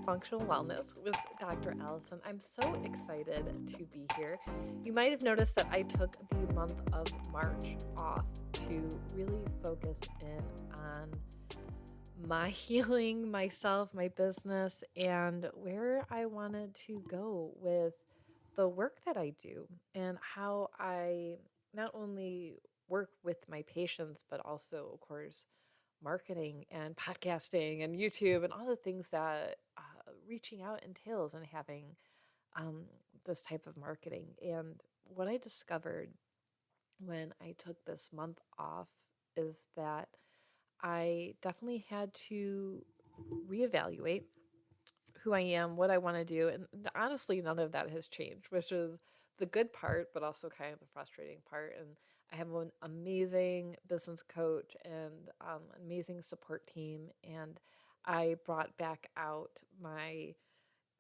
Functional Wellness with Dr. Allison. I'm so excited to be here. You might have noticed that I took the month of March off to really focus in on my healing, myself, my business, and where I wanted to go with the work that I do and how I not only work with my patients, but also, of course, marketing and podcasting and YouTube and all the things that reaching out entails and having um, this type of marketing. And what I discovered when I took this month off is that I definitely had to reevaluate who I am, what I want to do. And honestly, none of that has changed, which is the good part, but also kind of the frustrating part. And I have an amazing business coach and an amazing support team. And I brought back out my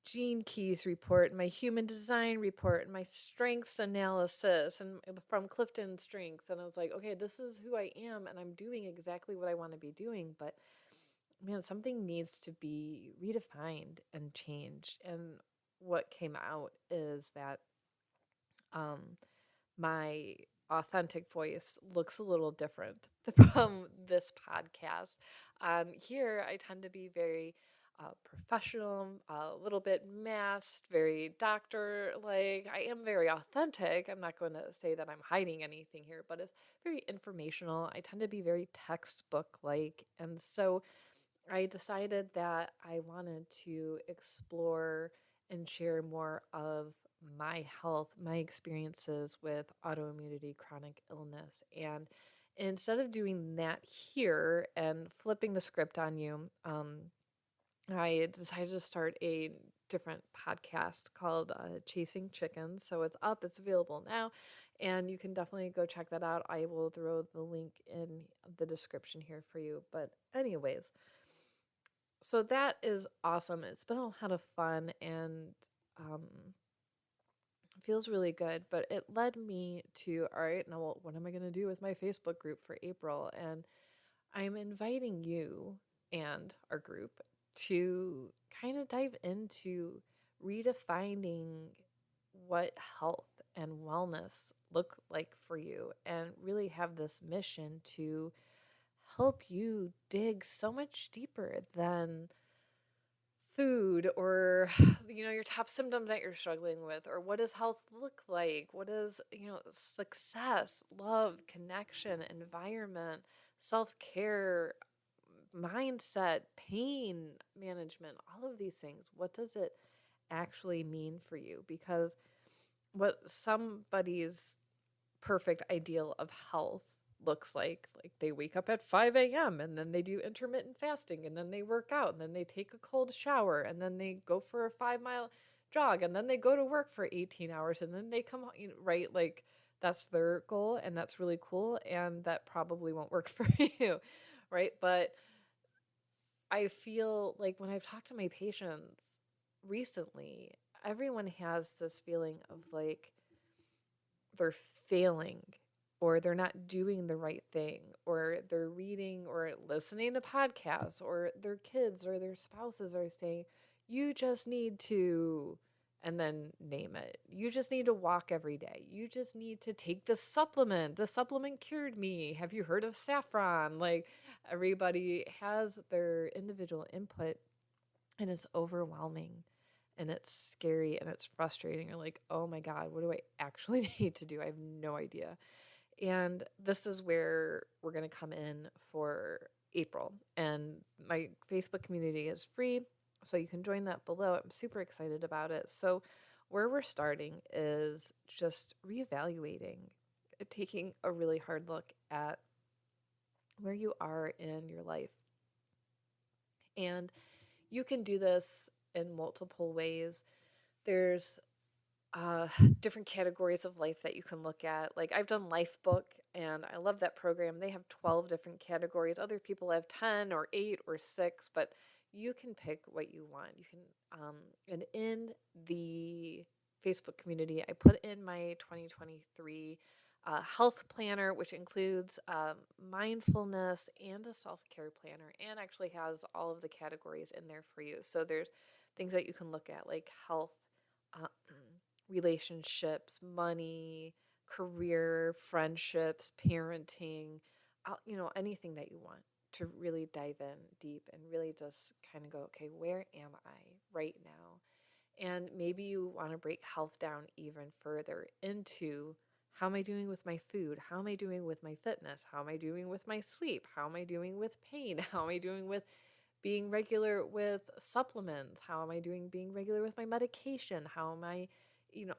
Gene Keys report, my human design report, and my strengths analysis, and from Clifton Strengths. And I was like, okay, this is who I am, and I'm doing exactly what I want to be doing. But man, something needs to be redefined and changed. And what came out is that um, my authentic voice looks a little different from this podcast. Here, I tend to be very professional, a little bit masked, very doctor like. I am very authentic. I'm not going to say that I'm hiding anything here, but it's very informational. I tend to be very textbook like. And so I decided that I wanted to explore and share more of my health, my experiences with autoimmunity, chronic illness. And instead of doing that here and flipping the script on you, I decided to start a different podcast called Chasing Chickens. So it's up, it's available now, and you can definitely go check that out. I will throw the link in the description here for you. But, anyways, so that is awesome. It's been a lot of fun and um, feels really good. But it led me to, all right, now what am I going to do with my Facebook group for April? And I'm inviting you and our group to kind of dive into redefining what health and wellness look like for you and really have this mission to help you dig so much deeper than food or your top symptoms that you're struggling with, or what does health look like, what is success, love, connection, environment, self-care, mindset, pain management, all of these things. What does it actually mean for you? Because what somebody's perfect ideal of health looks like they wake up at 5 a.m. and then they do intermittent fasting and then they work out and then they take a cold shower and then they go for a 5 mile jog and then they go to work for 18 hours and then they come home, right? Like that's their goal and that's really cool and that probably won't work for you, right? But I feel like when I've talked to my patients recently, everyone has this feeling of like they're failing or they're not doing the right thing or they're reading or listening to podcasts or their kids or their spouses are saying you just need to, and then name it, you just need to walk every day, you just need to take the supplement cured me, have you heard of saffron? Like everybody has their individual input and it's overwhelming and it's scary and it's frustrating. You're like, oh my God, what do I actually need to do? I have no idea. And this is where we're going to come in for April. And my Facebook community is free, so you can join that below. I'm super excited about it. So, where we're starting is just reevaluating, taking a really hard look at where you are in your life. And you can do this in multiple ways. There's uh, different categories of life that you can look at. Like I've done Life Book and I love that program. They have 12 different categories. Other people have 10 or 8 or 6, but you can pick what you want. You can, and in the Facebook community, I put in my 2023 health planner, which includes mindfulness and a self care planner, and actually has all of the categories in there for you. So there's things that you can look at, like health, uh, relationships, money, career, friendships, parenting, anything that you want to really dive in deep and really just kind of go, okay, where am I right now? And maybe you want to break health down even further into, how am I doing with my food? How am I doing with my fitness? How am I doing with my sleep? How am I doing with pain? How am I doing with being regular with supplements? How am I doing being regular with my medication? How am I,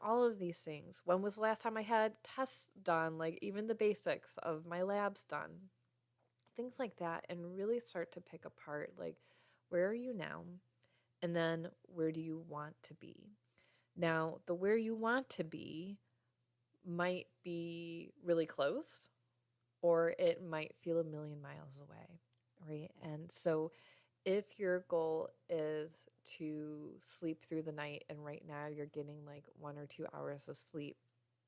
all of these things. When was the last time I had tests done, like even the basics of my labs done? Things like that, and really start to pick apart, like, where are you now? And then where do you want to be? Now, the where you want to be might be really close, or it might feel a million miles away, right? And so if your goal is to sleep through the night, and right now you're getting like 1 or 2 hours of sleep,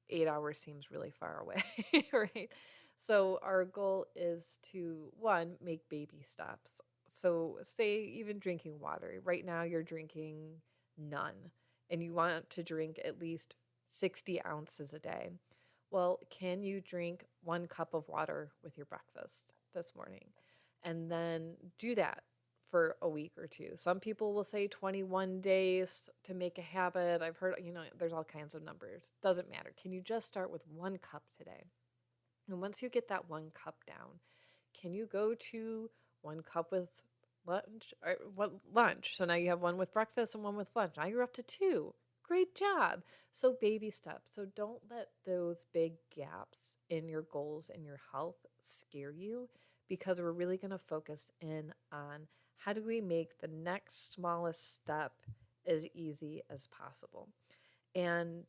8 hours seems really far away, right? So our goal is to, one, make baby steps. So say even drinking water. Right now you're drinking none, and you want to drink at least 60 ounces a day. Well, can you drink 1 cup of water with your breakfast this morning? And then do that for a week or two. Some people will say 21 days to make a habit. I've heard, there's all kinds of numbers. Doesn't matter. Can you just start with 1 cup today? And once you get that 1 cup down, can you go to 1 cup with lunch, or what lunch? So now you have one with breakfast and one with lunch. Now you're up to two. Great job. So baby steps. So don't let those big gaps in your goals and your health scare you, because we're really going to focus in on, how do we make the next smallest step as easy as possible. And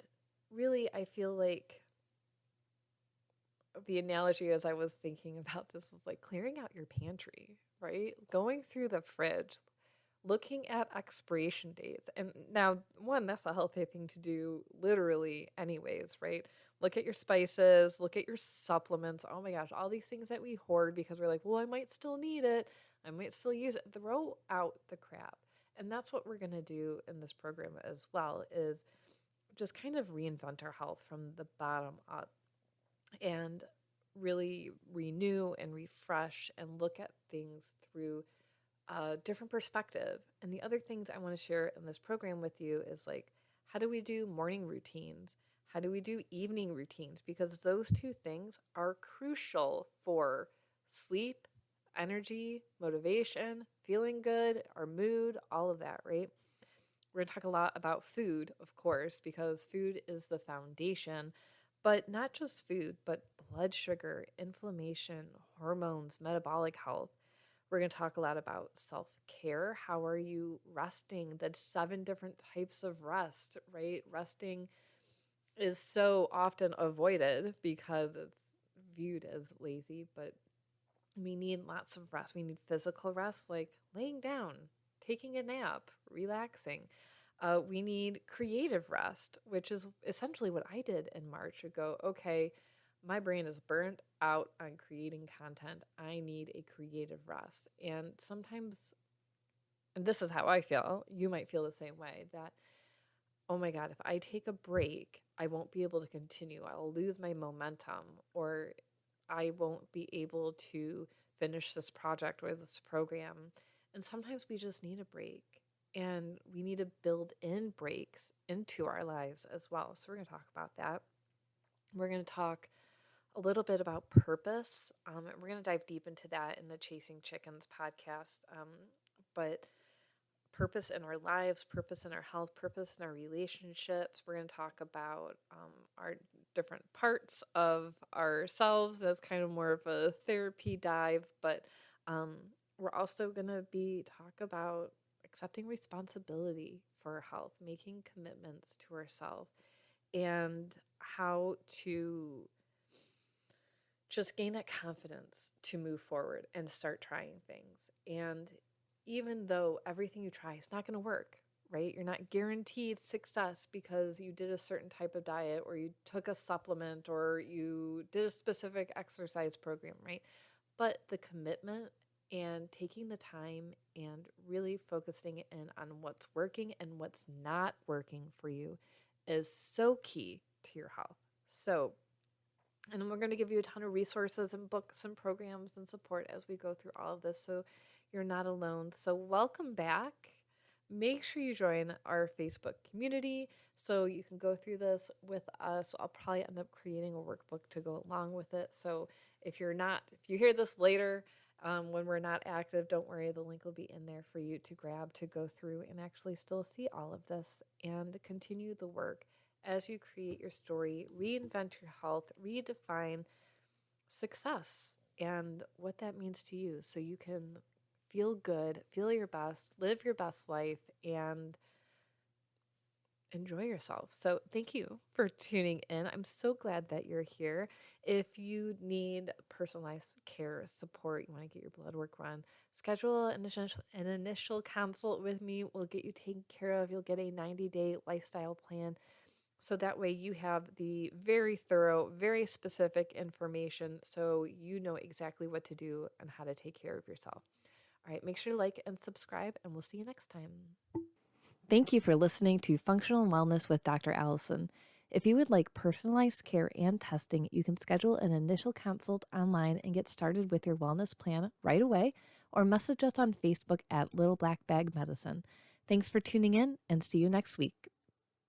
really, I feel like the analogy as I was thinking about this is like clearing out your pantry, right? Going through the fridge, looking at expiration dates. And now, one, that's a healthy thing to do literally, anyways, right? Look at your spices, look at your supplements. Oh my gosh, all these things that we hoard because we're like, well, I might still need it, I might still use it. Throw out the crap. And that's what we're going to do in this program as well, is just kind of reinvent our health from the bottom up, and really renew and refresh and look at things through a different perspective. And the other things I want to share in this program with you is like, how do we do morning routines? How do we do evening routines? Because those two things are crucial for sleep, energy, motivation, feeling good, our mood, all of that, right? We're going to talk a lot about food, of course, because food is the foundation, but not just food, but blood sugar, inflammation, hormones, metabolic health. We're going to talk a lot about self care. How are you resting? The 7 different types of rest, right? Resting is so often avoided because it's viewed as lazy, but we need lots of rest. We need physical rest, like laying down, taking a nap, relaxing. We need creative rest, which is essentially what I did in March. To go, okay, my brain is burnt out on creating content. I need a creative rest. And sometimes, and this is how I feel, you might feel the same way, that, oh my God, if I take a break, I won't be able to continue. I'll lose my momentum, or I won't be able to finish this project or this program. And sometimes we just need a break, and we need to build in breaks into our lives as well. So we're going to talk about that. We're going to talk a little bit about purpose. And we're going to dive deep into that in the Chasing Chickens podcast. But purpose in our lives, purpose in our health, purpose in our relationships. We're going to talk about our different parts of ourselves. That's kind of more of a therapy dive, but we're also going to be talk about accepting responsibility for our health, making commitments to ourselves, and how to just gain that confidence to move forward and start trying things. And even though everything you try is not going to work, right? You're not guaranteed success because you did a certain type of diet, or you took a supplement, or you did a specific exercise program, right? But the commitment and taking the time and really focusing in on what's working and what's not working for you is so key to your health. So, and we're going to give you a ton of resources and books and programs and support as we go through all of this. So you're not alone. So welcome back. Make sure you join our Facebook community so you can go through this with us. I'll probably end up creating a workbook to go along with it. So if you hear this later, when we're not active, don't worry, the link will be in there for you to grab to go through and actually still see all of this and continue the work as you create your story, reinvent your health, redefine success and what that means to you so you can feel good, feel your best, live your best life, and enjoy yourself. So, thank you for tuning in. I'm so glad that you're here. If you need personalized care support, you want to get your blood work run, schedule an initial consult with me. We'll get you taken care of. You'll get a 90-day lifestyle plan. So that way you have the very thorough, very specific information so you know exactly what to do and how to take care of yourself. All right, make sure to like and subscribe, and we'll see you next time. Thank you for listening to Functional Wellness with Dr. Allison. If you would like personalized care and testing, you can schedule an initial consult online and get started with your wellness plan right away, or message us on Facebook at Little Black Bag Medicine. Thanks for tuning in, and see you next week.